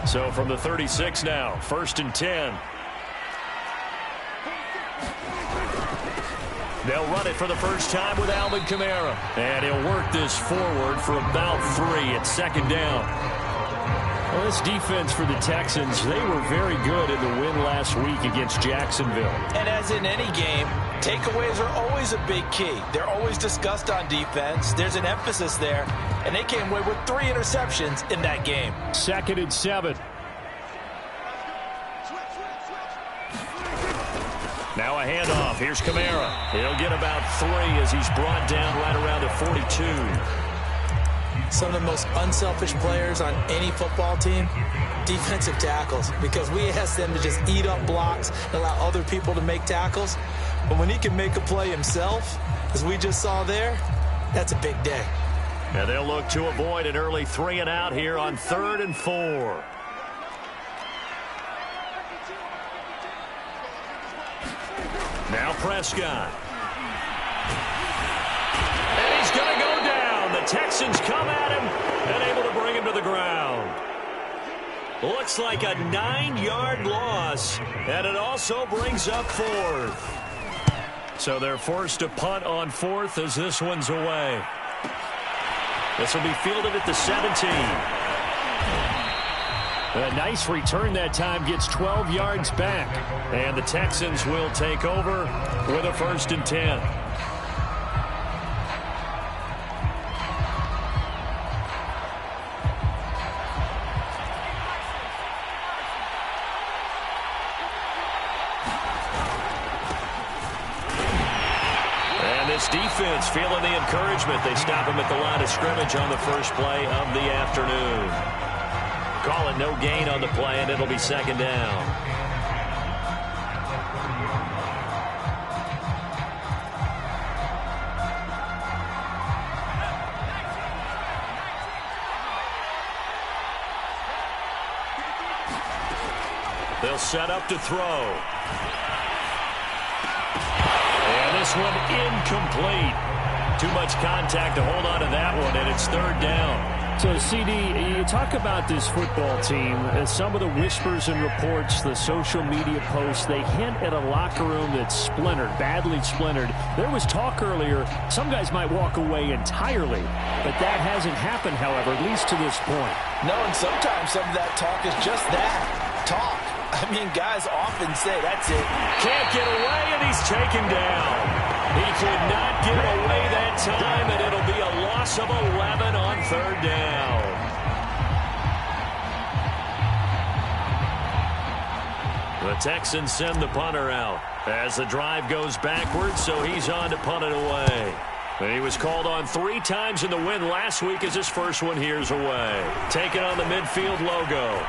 So from the 36 now, 1st and 10. They'll run it for the first time with Alvin Kamara. And he'll work this forward for about 3 at 2nd down. Well, this defense for the Texans, they were very good in the win last week against Jacksonville. And as in any game, takeaways are always a big key. They're always discussed on defense. There's an emphasis there. And they came away with 3 interceptions in that game. 2nd and 7. Now a handoff. Here's Kamara. He'll get about 3 as he's brought down right around the 42. Some of the most unselfish players on any football team, defensive tackles, because we ask them to just eat up blocks and allow other people to make tackles. But when he can make a play himself, as we just saw there, that's a big day. And they'll look to avoid an early 3 and out here on 3rd and 4. Now Prescott. And he's going to go down. The Texans come at him and able to bring him to the ground. Looks like a 9-yard loss, and it also brings up 4th. So they're forced to punt on 4th as this one's away. This will be fielded at the 17. A nice return that time, gets 12 yards back. And the Texans will take over with a 1st and 10. And this defense feeling the encouragement. They stop him at the line of scrimmage on the first play of the afternoon. Call it no gain on the play, and it'll be 2nd down. They'll set up to throw. And this one incomplete. Too much contact to hold on to that one, and it's 3rd down. So, CD, you talk about this football team, some of the whispers and reports, the social media posts, they hint at a locker room that's splintered, badly splintered. There was talk earlier, some guys might walk away entirely, but that hasn't happened, however, at least to this point. No, and sometimes some of that talk is just that, talk. I mean, guys often say, that's it. Can't get away, and he's taken down. He could not get away that time, and it'll be a loss of 11 on 3rd down. The Texans send the punter out as the drive goes backwards, so he's on to punt it away. And he was called on 3 times in the win last week as his first one here's away. Taking on the midfield logo.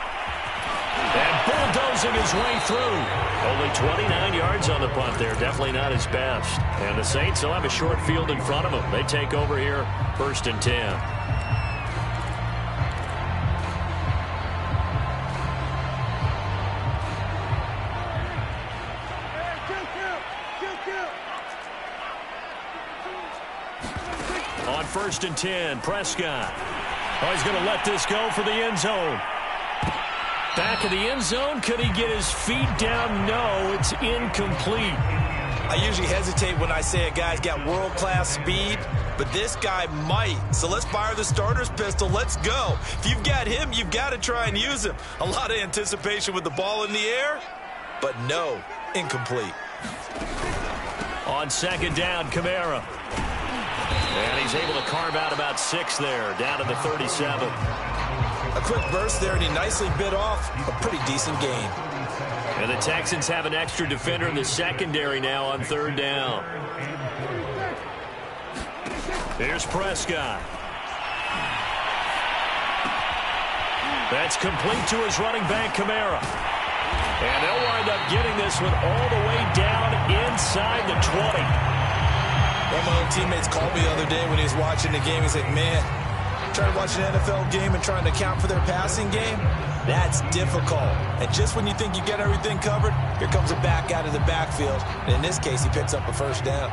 And bulldozing his way through. Only 29 yards on the punt there. Definitely not his best. And the Saints will have a short field in front of them. They take over here, 1st and 10. On 1st and 10, Prescott. Oh, he's going to let this go for the end zone. Back of the end zone. Could he get his feet down? No, it's incomplete. I usually hesitate when I say a guy's got world-class speed, but this guy might. So let's fire the starter's pistol. Let's go. If you've got him, you've got to try and use him. A lot of anticipation with the ball in the air, but no, incomplete. On 2nd down, Kamara. And he's able to carve out about 6 there, down to the 37. A quick burst there, and he nicely bit off a pretty decent gain. And the Texans have an extra defender in the secondary now on 3rd down. Here's Prescott. That's complete to his running back, Kamara. And they'll wind up getting this one all the way down inside the 20. One of my old teammates called me the other day when he was watching the game. He's like, man, trying to watch an NFL game and trying to account for their passing game, that's difficult. And just when you think you get everything covered, here comes a back out of the backfield. And in this case, he picks up a 1st down.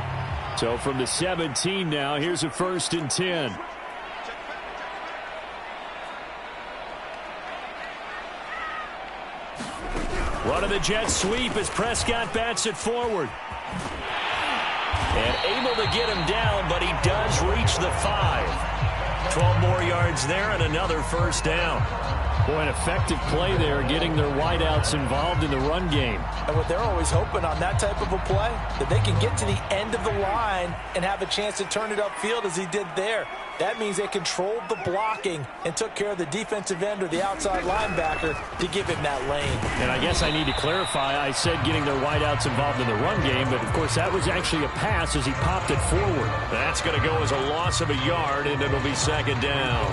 So from the 17 now, here's a 1st and 10. Running the jet sweep as Prescott bats it forward. And able to get him down, but he does reach the 5. 12 more yards there and another first down. Boy, an effective play there, getting their wideouts involved in the run game. And what they're always hoping on that type of a play, that they can get to the end of the line and have a chance to turn it upfield as he did there. That means they controlled the blocking and took care of the defensive end or the outside linebacker to give him that lane. And I guess I need to clarify, I said getting their wideouts involved in the run game, but of course that was actually a pass as he popped it forward. That's going to go as a loss of a yard, and it'll be second down.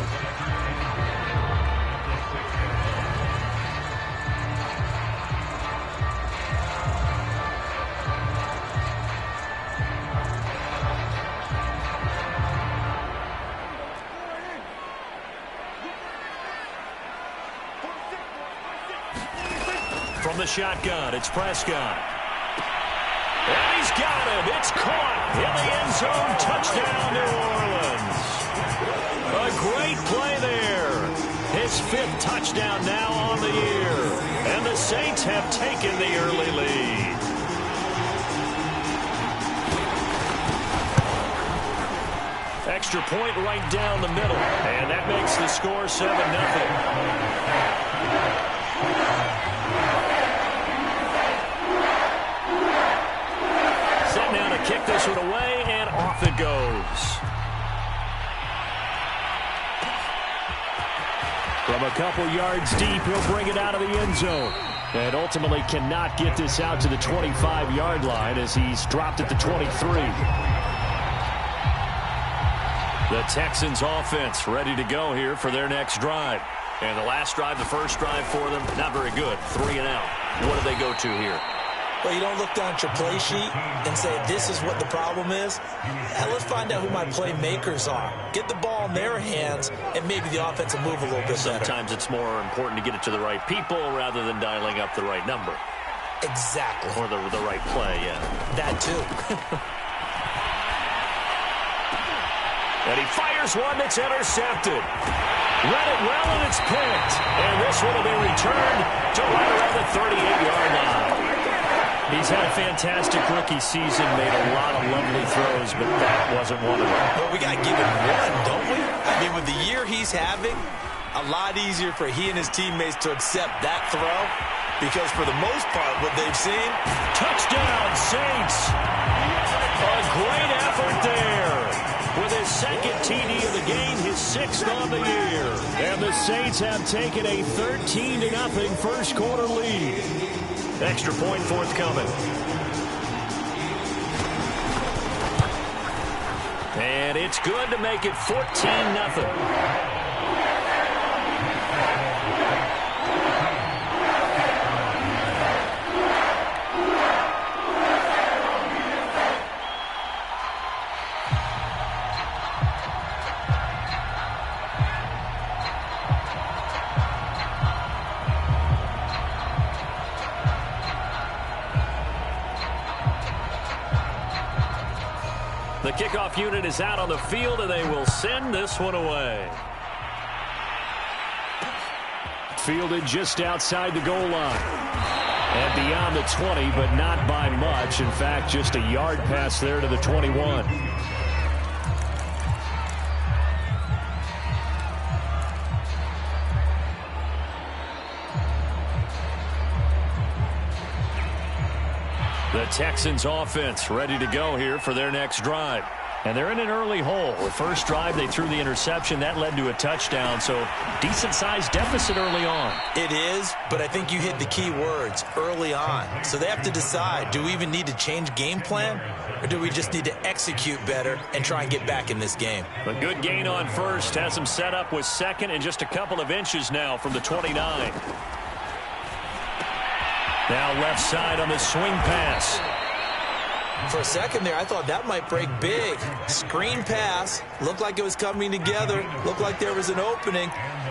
From the shotgun, it's Prescott. And he's got it. It's caught in the end zone. Touchdown, New Orleans. A great play there. His 5th touchdown now on the year. And the Saints have taken the early lead. Extra point right down the middle. And that makes the score 7-0. Kick this one away, and off it goes. From a couple yards deep, he'll bring it out of the end zone. And ultimately cannot get this out to the 25-yard line as he's dropped at the 23. The Texans offense ready to go here for their next drive. And the last drive, the first drive for them, not very good. 3 and out. What do they go to here? Well, you don't look down at your play sheet and say, this is what the problem is. Now, let's find out who my playmakers are. Get the ball in their hands, and maybe the offense will move a little bit better. Sometimes it's more important to get it to the right people rather than dialing up the right number. Exactly. Or the right play, yeah. That, too. And he fires one that's intercepted. Read it well, and it's picked. And this one will be returned to right around the 38-yard line. He's had a fantastic rookie season, made a lot of lovely throws, but that wasn't one of them. Well, we got to give him one, don't we? I mean, with the year he's having, a lot easier for he and his teammates to accept that throw, because for the most part, what they've seen, touchdown, Saints. A great effort there. With his second TD of the game, his 6th on the year. And the Saints have taken a 13-0 first quarter lead. Extra point forthcoming. And it's good to make it 14-0. The kickoff unit is out on the field, and they will send this one away. Fielded just outside the goal line. And beyond the 20, but not by much. In fact, just a yard pass there to the 21. The Texans offense ready to go here for their next drive. And they're in an early hole. The first drive, they threw the interception. That led to a touchdown, so decent-sized deficit early on. It is, but I think you hit the key words, early on. So they have to decide, do we even need to change game plan, or do we just need to execute better and try and get back in this game? A good gain on first has them set up with second and just a couple of inches now from the 29. Now left side on the swing pass. For a second there, I thought that might break big. Screen pass. Looked like it was coming together. Looked like there was an opening.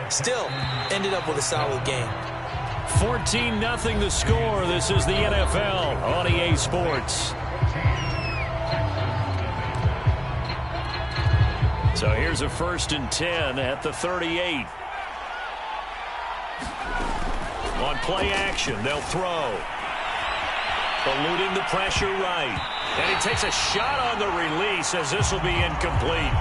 Still, ended up with a solid game. 14-0 the score. This is the NFL on EA Sports. So here's a 1st and 10 at the 38. On play action, they'll throw. Eluding the pressure right. And he takes a shot on the release as this will be incomplete.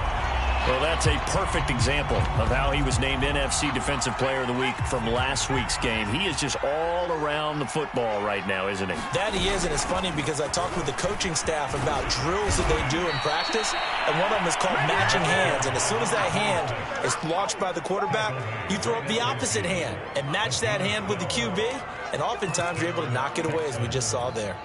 Well, that's a perfect example of how he was named NFC Defensive Player of the Week from last week's game. He is just all around the football right now, isn't he? That he is, and it's funny because I talked with the coaching staff about drills that they do in practice, and one of them is called matching hands. And as soon as that hand is launched by the quarterback, you throw up the opposite hand and match that hand with the QB, and oftentimes you're able to knock it away, as we just saw there.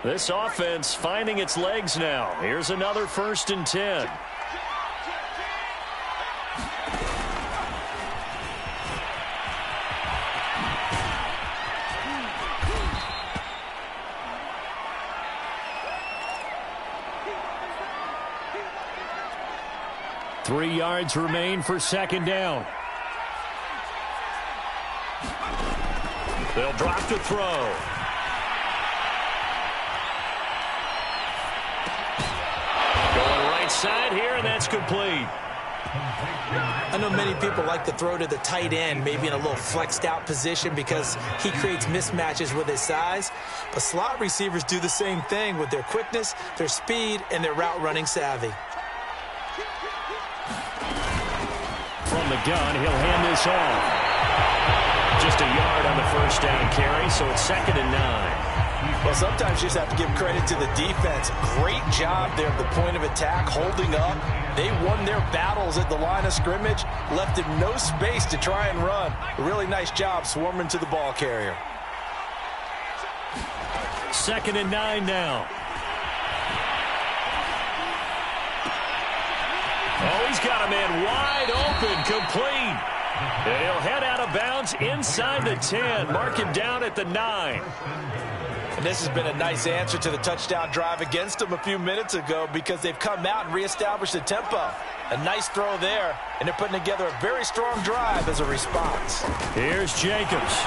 This offense finding its legs now. Here's another 1st and 10. Three yards remain for 2nd down. They'll drop to throw. Side here, and that's complete. I know many people like to throw to the tight end, maybe in a little flexed out position because he creates mismatches with his size. But slot receivers do the same thing with their quickness, their speed, and their route running savvy. From the gun, he'll hand this off. Just a yard on the 1st down carry, so it's 2nd and 9. Well, sometimes you just have to give credit to the defense. Great job there at the point of attack, holding up. They won their battles at the line of scrimmage, left him no space to try and run. A really nice job swarming to the ball carrier. 2nd and 9 now. Oh, he's got a man wide open, complete. And he'll head out of bounds inside the 10. Mark him down at the 9. And this has been a nice answer to the touchdown drive against them a few minutes ago because they've come out and reestablished the tempo. A nice throw there, and they're putting together a very strong drive as a response. Here's Jacobs.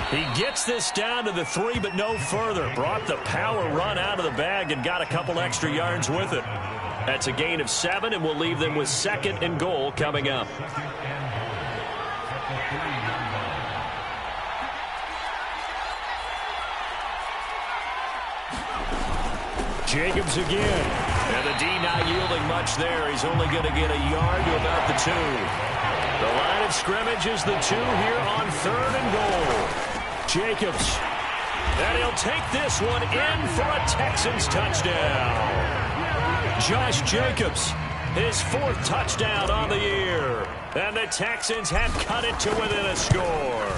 He gets this down to the 3, but no further. Brought the power run out of the bag and got a couple extra yards with it. That's a gain of 7, and we'll leave them with 2nd and goal coming up. Jacobs again. And the D not yielding much there. He's only going to get a yard to about the 2. The line of scrimmage is the 2 here on 3rd and goal. Jacobs. And he'll take this one in for a Texans touchdown. Josh Jacobs, his 4th touchdown on the year. And the Texans have cut it to within a score.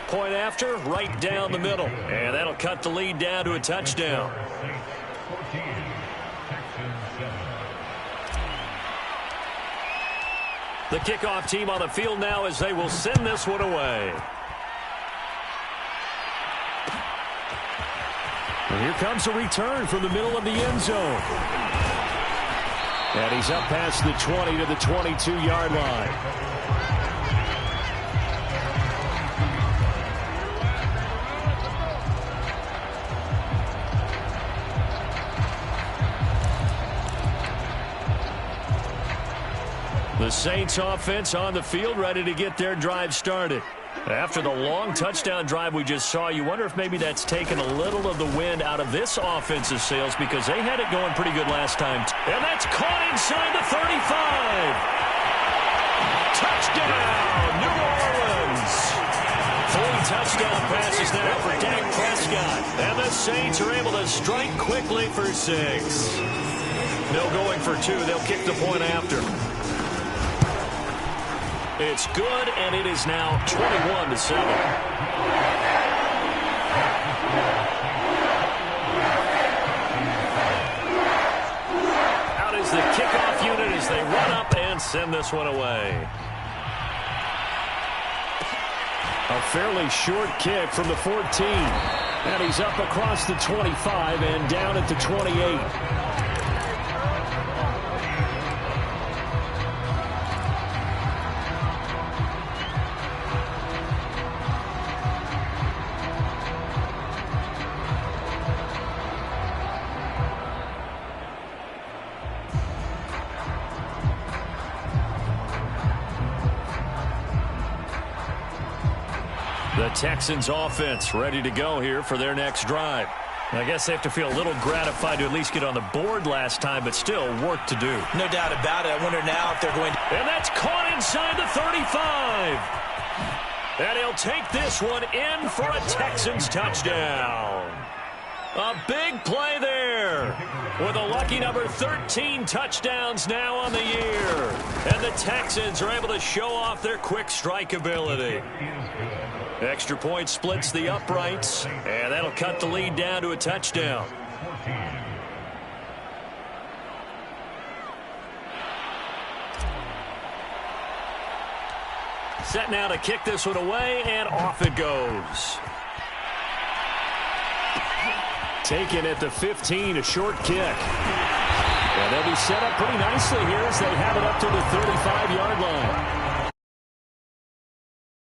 Point after, right down the middle. And that'll cut the lead down to a touchdown. The kickoff team on the field now as they will send this one away. And here comes a return from the middle of the end zone. And he's up past the 20 to the 22-yard line. The Saints offense on the field ready to get their drive started. After the long touchdown drive we just saw, you wonder if maybe that's taken a little of the wind out of this offense's sails because they had it going pretty good last time. And that's caught inside the 35. Touchdown, New Orleans. 3 touchdown passes now for Dak Prescott. And the Saints are able to strike quickly for 6. No going for 2. They'll kick the point after. It's good, and it is now 21-7. Out is the kickoff unit as they run up and send this one away. A fairly short kick from the 14. And he's up across the 25 and down at the 28. The Texans offense ready to go here for their next drive. I guess they have to feel a little gratified to at least get on the board last time, but still work to do. No doubt about it. I wonder now if they're going to... And that's caught inside the 35. And he'll take this one in for a Texans touchdown. A big play there with a lucky number 13 touchdowns now on the year. And the Texans are able to show off their quick strike ability. Extra point splits the uprights, and that'll cut the lead down to a touchdown. Set now to kick this one away, and off it goes. Taken at the 15, a short kick. And they'll be set up pretty nicely here as they have it up to the 35-yard line.